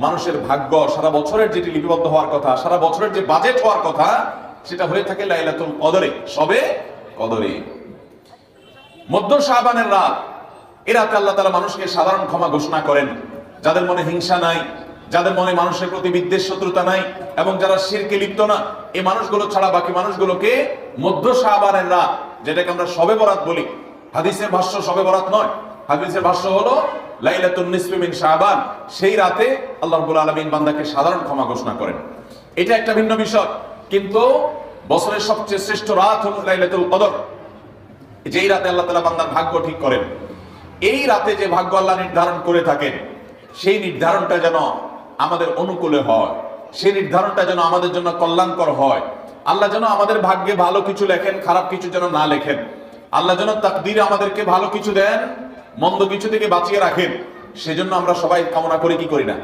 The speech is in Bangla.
মানুষের ভাগ্য সারা বছরের যেটি লিপিবদ্ধ হওয়ার কথা, সারা বছরের যে বাজেট হওয়ার কথা, সেটা হয়ে থাকে লাইলাতুল কদরে, সবে কদরে, মধ্য শাবানের রাত। এ রাতে আল্লাহ তাআলা মানুষকে সাধারণ ক্ষমা ঘোষণা করেন। যাদের মনে হিংসা নাই, যাদের মনে মানুষের প্রতি বিদ্বেষ শত্রুতা নাই, এবং যারা শিরকে লিপ্ত না, এই মানুষগুলো ছাড়া বাকি মানুষগুলোকে মধ্য শাবানের রাত, যেটাকে আমরা শবে বরাত বলি, হাদিসের ভাষ্য শবে বরাত নয়, হাদিসের ভাষ্য হলো লাইলাতুন নিসফি মিন শাবান, সেই রাতে আল্লাহ রাব্বুল আলামিন বান্দাকে সাধারণ ক্ষমা ঘোষণা করেন। এটা একটা ভিন্ন বিষয়। কিন্তু বছরের সবচেয়ে শ্রেষ্ঠ রাত হলো লাইলাতুল কদর, যেই রাতে আল্লাহ তাআলা বান্দার ভাগ্য ঠিক করেন। এই রাতে যে ভাগ্য আল্লাহ নির্ধারণ করে থাকেন, সেই নির্ধারণটা যেন আমাদের অনুকূলে হয়, সেই নির্ধারণটা যেন আমাদের জন্য কল্যাণকর হয়। আল্লাহ যেন আমাদের ভাগ্যে ভালো কিছু লেখেন, খারাপ কিছু যেন না লেখেন। আল্লাহ যেন তাকদীরে আমাদেরকে ভালো কিছু দেন, মন্দ কিছু থেকে বাঁচিয়ে রাখেন। সেজন্য আমরা সবাই কামনা করি কি করি না?